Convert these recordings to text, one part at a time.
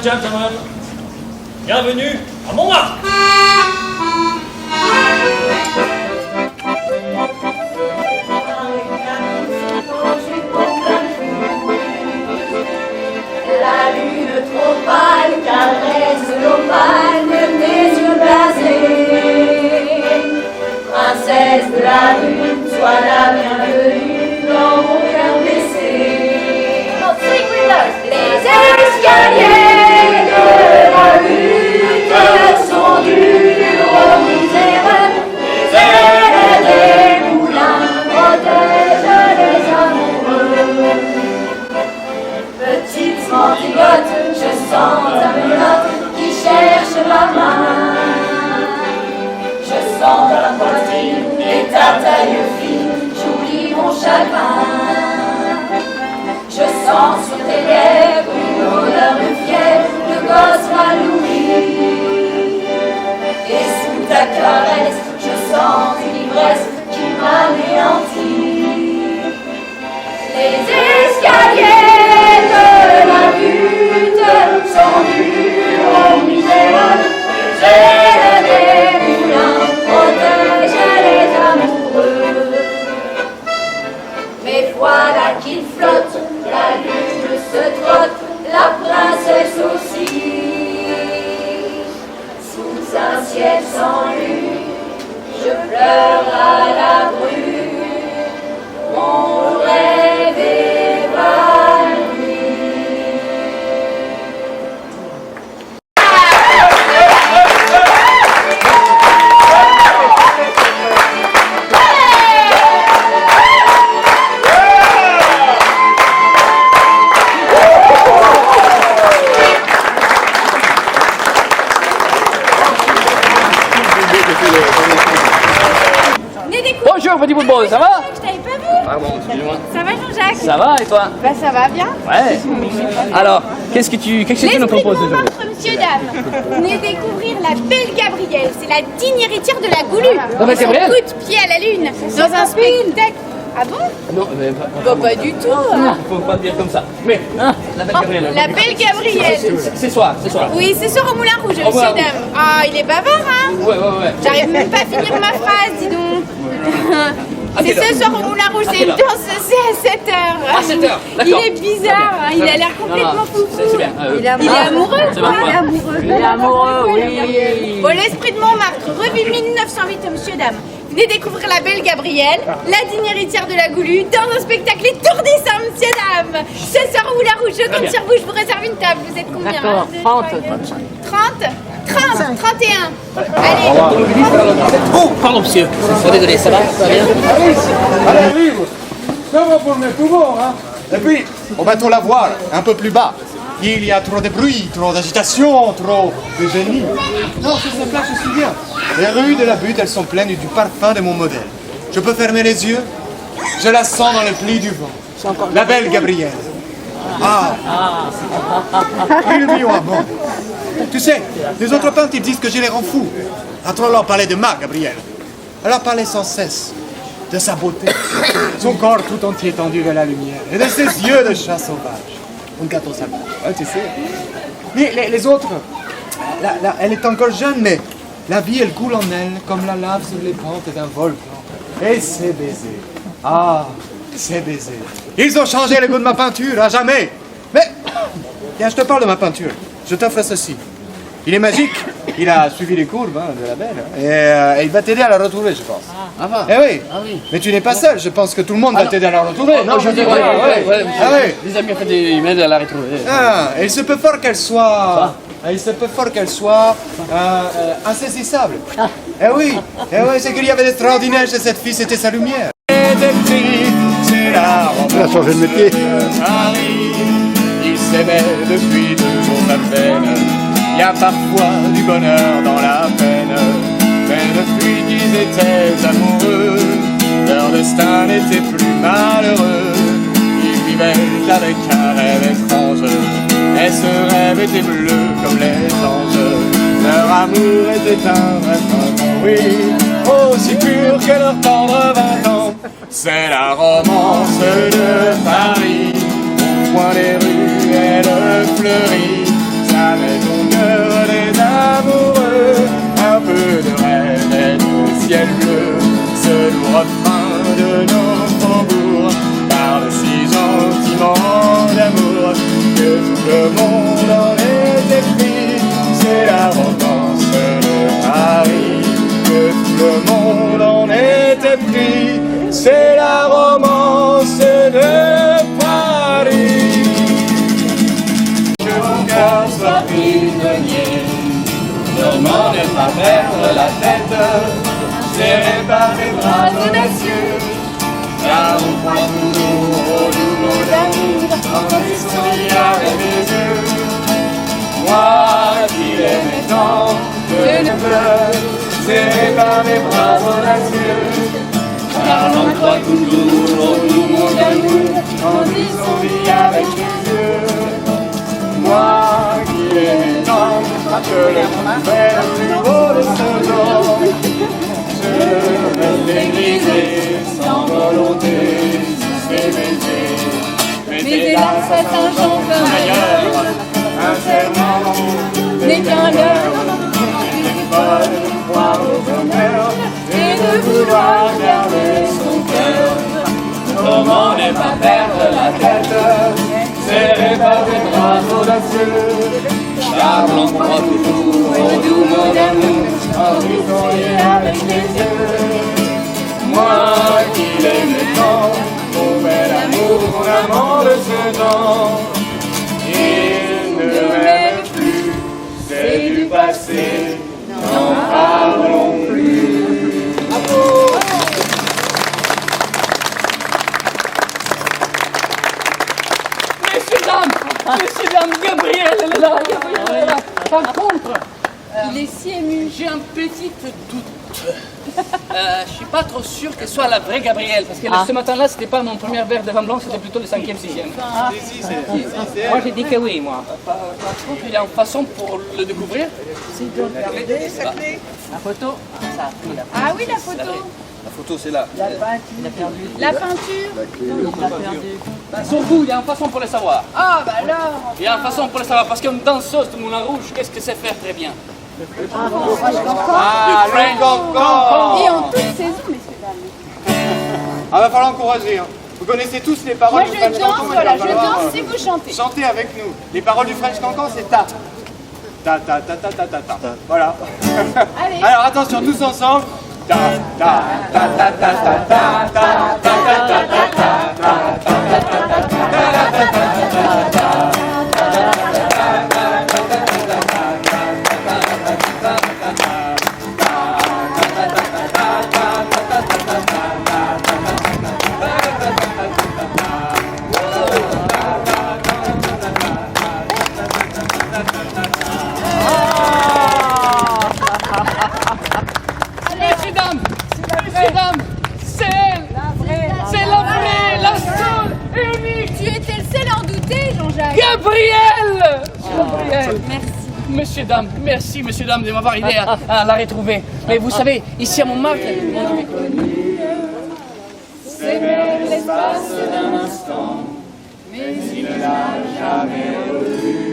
gentlemen, bienvenue à Montmartre. La lune trop pâle caresse l'opale de tes yeux blasés. Princesse de la lune, sois la bienvenue dans mon cœur blessé. Les escaliers de la lutte sont durs aux misères. Les ailes des moulins protègent les amoureux. Petite mentigote, je sens ta menotte qui cherche ma main. Je sens ta poitrine et ta taille fine, j'oublie mon chagrin. Je sens sur tes lèvres une odeur de fièvre, de gosse mal nourri. Et sous ta caresse, je sens une ivresse qui m'anéantit. Les escaliers de la lutte sont durs aux misérables. Les ailes des moulins protègent les amoureux. Mais voilà qu'il flotte, la lune se trotte, la princesse aussi. Sous un ciel sans lune, je pleure à la brune. Mon rêve évanoui. Bonjour petit bout de bol, ça va? Je t'avais pas vu. Ah bon, excuse-moi. Ça va Jean-Jacques? Ça va et toi? Bah ça va bien. Ouais. Alors, qu'est-ce que tu nous proposes aujourd'hui? Montmartre, monsieur, dame. Venez découvrir la belle Gabrielle. C'est la digne héritière de la Goulue. Non, mais Et son Gabrielle coup de pied à la lune. Dans un spectacle. Ah bon? Non, mais Pas du tout. non, faut pas dire comme ça. Mais, hein, la belle Gabrielle. La belle Gabrielle. C'est soir, c'est soir. Oui, c'est soir au Moulin Rouge, Au Moulin monsieur, Rouge. dame. Ah, il est bavard, hein? Ouais. J'arrive même pas à finir ma phrase, dis donc. À C'est quelle ce heure? soir au Moulin Rouge, À c'est quelle une heure? danse, c'est à 7h. À 7 heures, Il d'accord. est bizarre, hein, il a l'air complètement fou. C'est bien. Il est amoureux, c'est quoi. bon, quoi. Il est amoureux, oui. Bon, l'esprit de Montmartre, revue 1908, monsieur, dame. Venez découvrir la belle Gabrielle, la digne héritière de la Goulue, dans un spectacle étourdissant, monsieur, dame. Ce soir au Moulin Rouge, je compte sur vous, je vous réserve une table. Vous êtes combien? D'accord, 30. 30, 31. Allez. Oh, pardon monsieur. Oh, désolé, ça va? Ça va bien? Allez, ça va pour le poumon, hein. Et puis, on la voir un peu plus bas. Il y a trop de bruit, trop d'agitation, trop de génie. Non, sur cette place, je suis bien. Les rues de la butte, elles sont pleines du parfum de mon modèle. Je peux fermer les yeux, je la sens dans les plis du vent. La belle Gabrielle. Ah, ils lui ont un bon. Tu sais, les autres peintres, ils disent que je les rends fous. À trop leur parler de ma Gabrielle. Elle leur parlait sans cesse de sa beauté, son corps tout entier tendu vers la lumière, et de ses yeux de chat sauvage. Un gâteau sauvage, ouais, tu sais. Mais les autres, elle est encore jeune, mais la vie, elle coule en elle, comme la lave sur les pentes d'un volcan. Et ces baisers, ah, ces baisers. Ils ont changé le goût de ma peinture, à jamais. Mais, tiens, je te parle de ma peinture. Je t'offre ceci. Il est magique. Il a suivi les courbes de la belle. Et il va t'aider à la retrouver, je pense. Ah va. Eh oui. Mais tu n'es pas seul. Je pense que tout le monde va t'aider à la retrouver. Non, je dis, ouais. Ah oui. Les amis ont fait des emails à la retrouver. Ah, et il se peut fort qu'elle soit... insaisissable. Eh oui, c'est qu'il y avait d'extraordinaire chez cette fille, c'était sa lumière. Il a changé de métier. Ils s'aimaient depuis toujours à peine. Il y a parfois du bonheur dans la peine. Mais depuis qu'ils étaient amoureux, leur destin n'était plus malheureux. Ils vivaient avec un rêve étrange. Et ce rêve était bleu comme les anges. Leur amour était un vrai printemps, oui, aussi pur que leur tendre 20 ans. C'est la romance de Paris. Au coin des rues, elle fleurit. Ça ciel bleu, ce lourd refrain de nos faubourgs parle si gentiment d'amour que tout le monde en est épris. C'est la romance de Paris, que tout le monde en est épris. C'est la romance de Paris. Que mon cœur soit prisonnier, ne m'en ai pas perdre la tête, serré par les bras audacieux, car on croit toujours au doux mot d'amour, quand ils sont liés avec les yeux. Moi qui l'aimais tant, que je pleure, serré par les bras audacieux, car on croit toujours au doux mot d'amour, quand ils sont liés avec les yeux. Moi qui l'aimais tant, que l'amour fait le plus beau de ce genre, je vais l'égliser sans volonté, sous ses baisers. Mais hélas, à Saint-Jean comme ailleurs, un serment n'est qu'un leurre. J'étais folle de croire au bonheur et de vouloir garder son cœur. Comment ne pas perdre la tête, serré par des bras audacieux, car l'on croit toujours au doux mot d'amour, en isolé avec les yeux. Moi qui l'aimais tant, mon bel amour, mon amant de ce temps, il ne m'aime plus, c'est du passé, n'en parlons plus. Bravo. Messieurs, dames, Gabriel, elle est là, Gabriel est là. Par contre, Il est si ému. j'ai un petit doute. Je suis pas trop sûr qu'elle soit la vraie Gabrielle, parce que ce matin-là, c'était pas mon premier verre de vin blanc, c'était plutôt le 5e, 6e. Moi, j'ai dit que oui, moi. Par contre, il y a une façon pour le découvrir. La photo, ça. Ah oui, la photo. La photo, c'est là. La peinture. Surtout, il y a une façon pour le savoir. Ah bah alors. Il y a une façon pour le savoir, parce qu'une danseuse de Moulin Rouge, qu'est-ce que c'est faire très bien? Ah, le cancan. Et en toute saison, messieurs, dames. Ah, va falloir encourager. Hein. Vous connaissez tous les paroles Moi du je French danse, Cancan. voilà, je danse si vous chantez. Chantez avec nous. Les paroles du French Cancan, c'est ta. Ta, ta, ta, ta, ta, ta, ta. Voilà. Allez. Alors attention, tous ensemble. Ta, ta, ta, ta, ta, ta, ta, ta, ta, ta, ta, ta, Messieurs, dames, c'est elle. C'est la vraie, la seule, unique. Tu étais le seul à en douter, Jean-Jacques. Gabrielle. Gabrielle. Merci. Messieurs, dames, de m'avoir aidé à la retrouver. Mais vous savez, ici à Montmartre, C'est même l'espace d'un instant, mais il ne l'a jamais revu.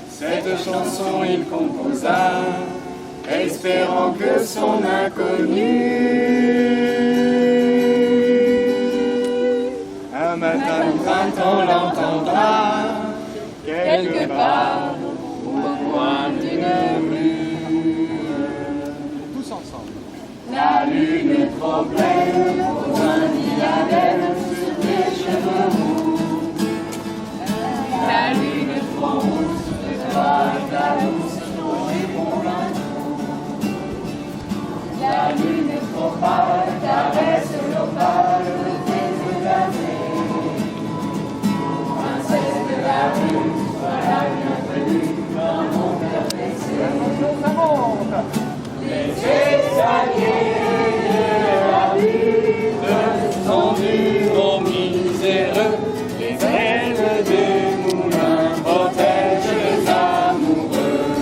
Cette chanson il composa, espérant que son inconnu un matin de printemps l'entendra quelque part au coin d'une rue. Tous ensemble. La lune trop pleine pose un diadème sur tes cheveux roux. La lune trop rousse de toi et ta douce ton épaule. La lune trop pâle caresse l'opale de tes états. Princesse de la rue, sois la bienvenue dans mon cœur blessé. Les escaliers de la ville Tendus aux miséreux, les ailes des moulins protègent les amoureux.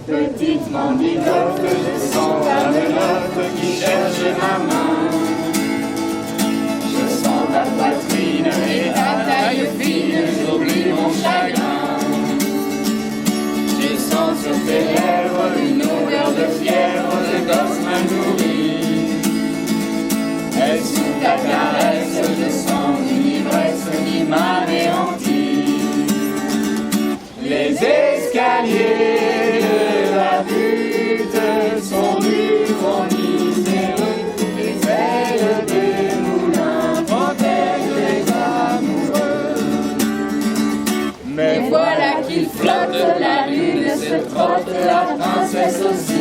Petite mendigote, je sens ta menotte qui cherche ma main. Je sens ta poitrine et ta taille fine, j'oublie mon chagrin. Je sens sur tes lèvres une odeur de fièvre stress aussi.